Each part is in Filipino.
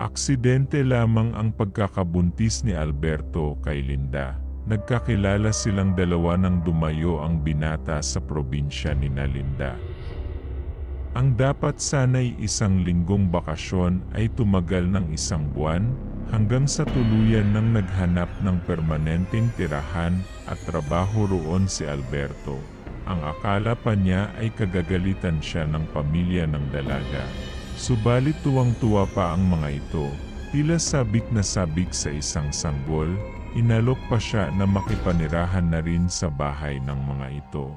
Aksidente lamang ang pagkakabuntis ni Alberto kay Linda. Nagkakilala silang dalawa nang dumayo ang binata sa probinsya ni Linda. Ang dapat sana'y isang linggong bakasyon ay tumagal ng 1 buwan, hanggang sa tuluyan nang naghanap ng permanenteng tirahan at trabaho roon si Alberto. Ang akala pa niya ay kagagalitan siya ng pamilya ng dalaga. Subalit tuwang-tuwa pa ang mga ito, tila sabik na sabik sa isang sanggol, inalok pa siya na makipanirahan na rin sa bahay ng mga ito.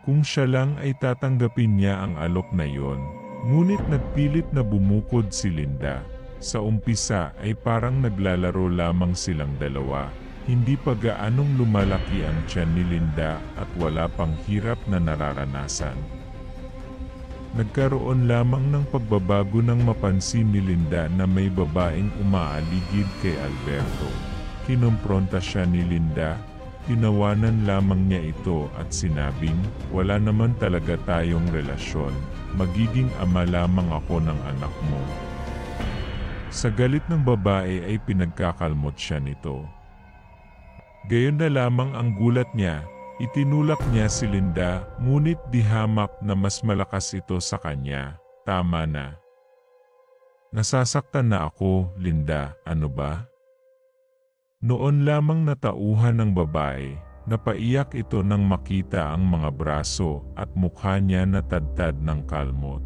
Kung siya lang ay tatanggapin niya ang alok na yon, ngunit nagpilit na bumukod si Linda. Sa umpisa ay parang naglalaro lamang silang dalawa, hindi pa gaanong lumalaki ang tiyan ni Linda at wala pang hirap na nararanasan. Nagkaroon lamang ng pagbabago nang mapansin ni Linda na may babaeng umaaligid kay Alberto. Kinompronta siya ni Linda, tinawanan lamang niya ito at sinabing, "Wala naman talaga tayong relasyon, magiging ama lamang ako ng anak mo." Sa galit ng babae ay pinagkakalmot siya nito. Gayon na lamang ang gulat niya, itinulak niya si Linda, ngunit dihamak na mas malakas ito sa kanya. "Tama na. Nasasaktan na ako, Linda, ano ba?" Noon lamang natauhan ng babae, napaiyak ito nang makita ang mga braso at mukha niya na tadtad ng kalmot.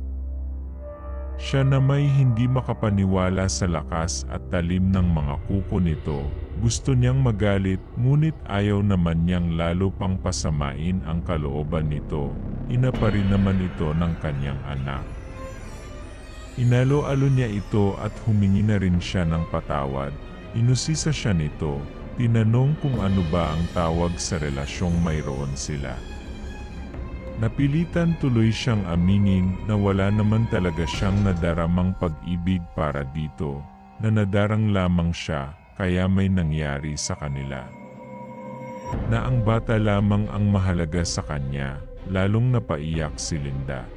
Siya na may hindi makapaniwala sa lakas at talim ng mga kuko nito. Gusto niyang magalit, ngunit ayaw naman niyang lalo pang pasamain ang kalooban nito. Ina pa rin naman ito ng kanyang anak. Inalo-alo niya ito at humingi na rin siya ng patawad. Inusisa siya nito, tinanong kung ano ba ang tawag sa relasyong mayroon sila. Napilitan tuloy siyang aminin na wala naman talaga siyang nadaramang pag-ibig para dito, na nadarang lamang siya, kaya may nangyari sa kanila. Na ang bata lamang ang mahalaga sa kanya, lalong napaiyak si Linda.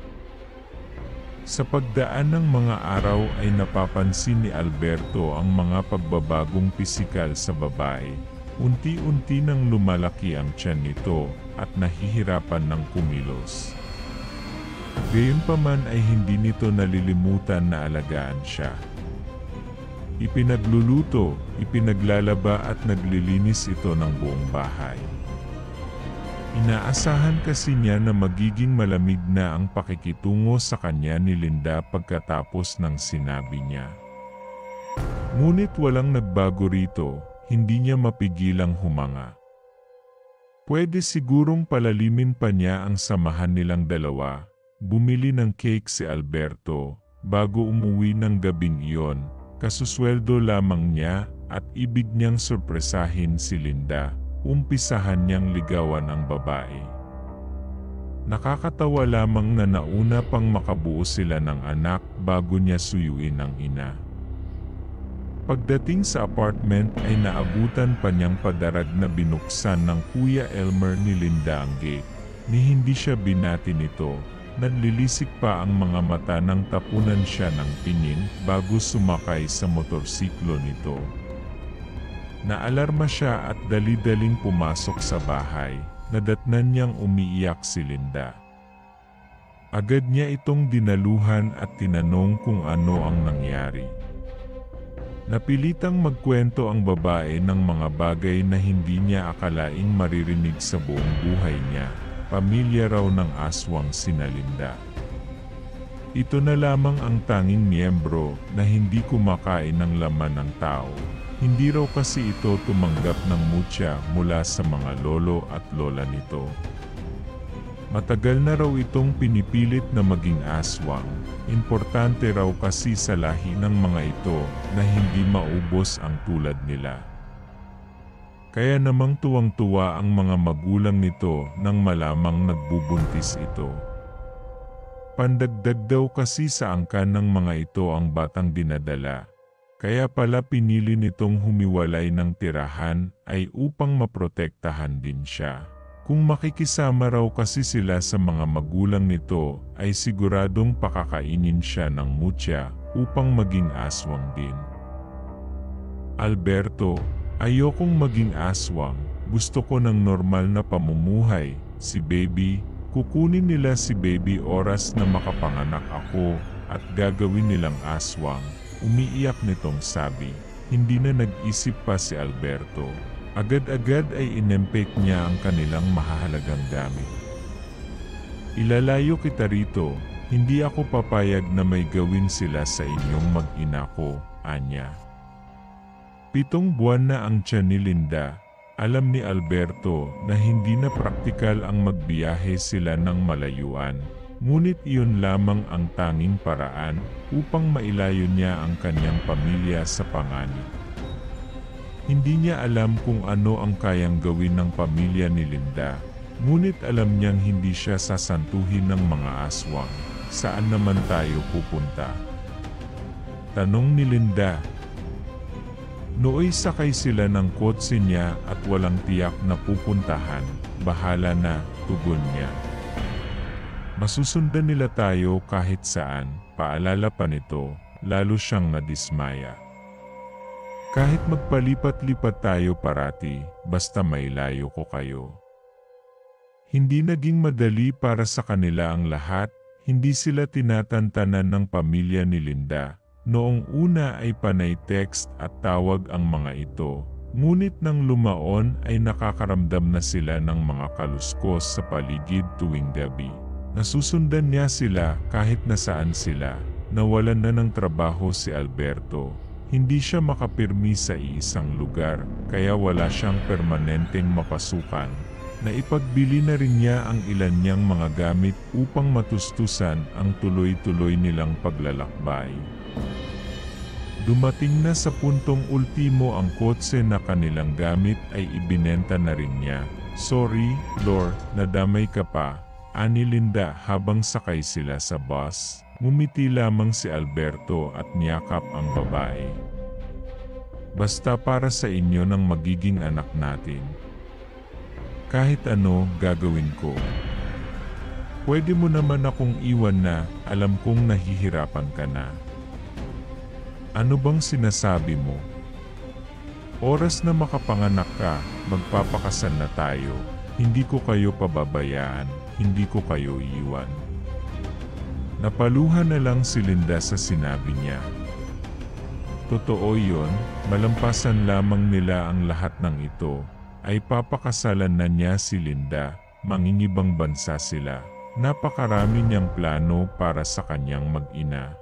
Sa pagdaan ng mga araw ay napapansin ni Alberto ang mga pagbabagong pisikal sa babae. Unti-unti nang lumalaki ang tiyan nito at nahihirapan ng kumilos. Gayunpaman ay hindi nito nalilimutan na alagaan siya. Ipinagluluto, ipinaglalaba at naglilinis ito ng buong bahay. Inaasahan kasi niya na magiging malamig na ang pakikitungo sa kanya ni Linda pagkatapos ng sinabi niya. Ngunit walang nagbago rito, hindi niya mapigilang humanga. Pwede sigurong palalimin pa niya ang samahan nilang dalawa. Bumili ng cake si Alberto, bago umuwi ng gabing iyon, kasusweldo lamang niya at ibig niyang sorpresahin si Linda. Umpisahan niyang ligawan ang babae. Nakakatawa lamang na nauna pang makabuo sila ng anak bago niya suyuin ang ina. Pagdating sa apartment ay naabutan pa niyang padarag na binuksan ng Kuya Elmer ni Linda ang gate. Ni hindi siya binati nito, nanlilisik pa ang mga mata nang tapunan siya ng tingin bago sumakay sa motorsiklo nito. Naalarma siya at dali-daling pumasok sa bahay, nadatnan niyang umiiyak si Linda. Agad niya itong dinaluhan at tinanong kung ano ang nangyari. Napilitang magkwento ang babae ng mga bagay na hindi niya akalaing maririnig sa buong buhay niya. Pamilya raw ng aswang sina Linda. Ito na lamang ang tanging miyembro na hindi kumakain ng laman ng tao. Hindi raw kasi ito tumanggap ng mutya mula sa mga lolo at lola nito. Matagal na raw itong pinipilit na maging aswang. Importante raw kasi sa lahi ng mga ito na hindi maubos ang tulad nila. Kaya namang tuwang-tuwa ang mga magulang nito nang malamang nagbubuntis ito. Pandagdag daw kasi sa angkan ng mga ito ang batang dinadala. Kaya pala pinili nitong humiwalay ng tirahan ay upang maprotektahan din siya. Kung makikisama raw kasi sila sa mga magulang nito, ay siguradong pakakainin siya ng mutya upang maging aswang din. Alberto, ayokong maging aswang, gusto ko ng normal na pamumuhay. Si baby, kukunin nila si baby oras na makapanganak ako at gagawin nilang aswang. Umiiyak nitong sabi. Hindi na nag-isip pa si Alberto. Agad-agad ay inempake niya ang kanilang mahahalagang gamit. Ilalayo kita rito, hindi ako papayag na may gawin sila sa inyong mag-ina ko, Anya. 7 buwan na ang tiyan ni Linda. Alam ni Alberto na hindi na praktikal ang magbiyahe sila ng malayuan, ngunit iyon lamang ang tanging paraan upang mailayo niya ang kanyang pamilya sa panganib. Hindi niya alam kung ano ang kayang gawin ng pamilya ni Linda, ngunit alam niyang hindi siya sasantuhin ng mga aswang. Saan naman tayo pupunta? Tanong ni Linda. Nooy sakay sila ng kotse niya at walang tiyak na pupuntahan. Bahala na, tugon niya. Masusundan nila tayo kahit saan, paalala pa nito, lalo siyang nadismaya. Kahit magpalipat-lipat tayo parati, basta mailayo ko kayo. Hindi naging madali para sa kanila ang lahat, hindi sila tinatantanan ng pamilya ni Linda. Noong una ay panay text at tawag ang mga ito, ngunit nang lumaon ay nakakaramdam na sila ng mga kaluskos sa paligid tuwing gabi. Nasusundan niya sila kahit nasaan sila. Nawalan na ng trabaho si Alberto. Hindi siya makapirmi sa iisang lugar, kaya wala siyang permanenteng mapasukan. Naipagbili na rin niya ang ilan niyang mga gamit upang matustusan ang tuloy-tuloy nilang paglalakbay. Dumating na sa puntong ultimo ang kotse na kanilang gamit ay ibinenta na rin niya. Sorry, Lord, nadamay ka pa, ani Linda habang sakay sila sa bus. Ngumiti lamang si Alberto at niyakap ang babae. Basta para sa inyo ng magiging anak natin. Kahit ano gagawin ko. Pwede mo naman akong iwan na, alam kong nahihirapan ka na. Ano bang sinasabi mo? Oras na makapanganak ka, magpapakasal na tayo. Hindi ko kayo pababayaan, hindi ko kayo iiwan. Napaluhan na lang si Linda sa sinabi niya. Totoo yon, malampasan lamang nila ang lahat ng ito, ay papakasalan na niya si Linda, mangingibang bansa sila. Napakarami niyang plano para sa kanyang mag-ina.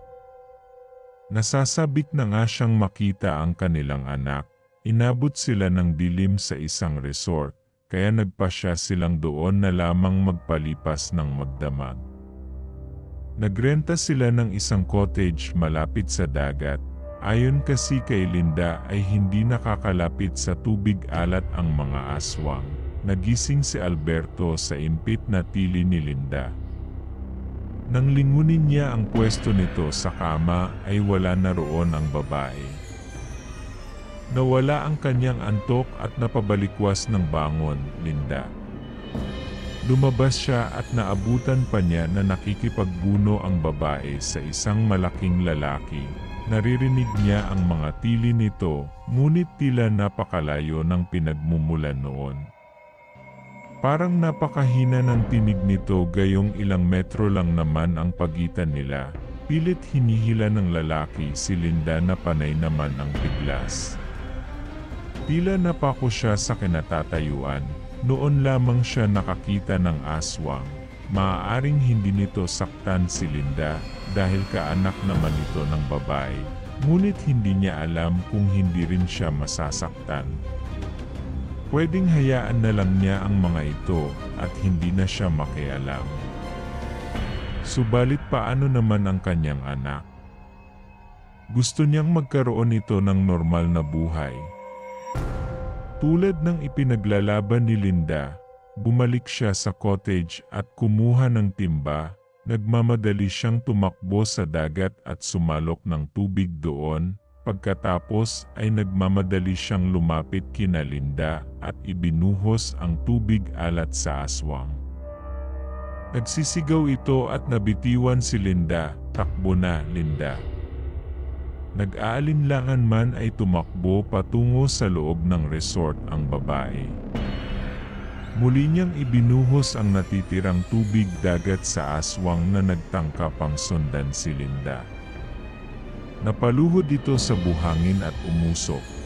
Nasasabik na nga siyang makita ang kanilang anak. Inabot sila ng dilim sa isang resort, kaya nagpasya silang doon na lamang magpalipas ng magdamag. Nagrenta sila ng isang cottage malapit sa dagat. Ayon kasi kay Linda ay hindi nakakalapit sa tubig alat ang mga aswang. Nagising si Alberto sa impit na tili ni Linda. Nang lingunin niya ang pwesto nito sa kama ay wala na roon ang babae. Nawala ang kanyang antok at napabalikwas ng bangon, Linda. Lumabas siya at naabutan pa niya na nakikipagbuno ang babae sa isang malaking lalaki. Naririnig niya ang mga tili nito, ngunit tila napakalayo ng pinagmumulan noon. Parang napakahina ng tinig nito gayong ilang metro lang naman ang pagitan nila. Pilit hinihila ng lalaki si Linda na panay naman ang biglas. Tila napako siya sa kinatatayuan. Noon lamang siya nakakita ng aswang. Maaaring hindi nito saktan si Linda dahil kaanak naman ito ng babae. Ngunit hindi niya alam kung hindi rin siya masasaktan. Pwedeng hayaan na lang niya ang mga ito at hindi na siya makialam. Subalit paano naman ang kanyang anak? Gusto niyang magkaroon ito ng normal na buhay. Tulad ng ipinaglalaban ni Linda, bumalik siya sa cottage at kumuha ng timba. Nagmamadali siyang tumakbo sa dagat at sumalok ng tubig doon. Pagkatapos ay nagmamadali siyang lumapit kina Linda at ibinuhos ang tubig alat sa aswang. Nagsisigaw ito at nabitiwan si Linda, "Takbo na, Linda." Nag-aalinlangan man ay tumakbo patungo sa loob ng resort ang babae. Muli niyang ibinuhos ang natitirang tubig dagat sa aswang na nagtangka pang sundan si Linda. Napaluhod ito sa buhangin at umusok.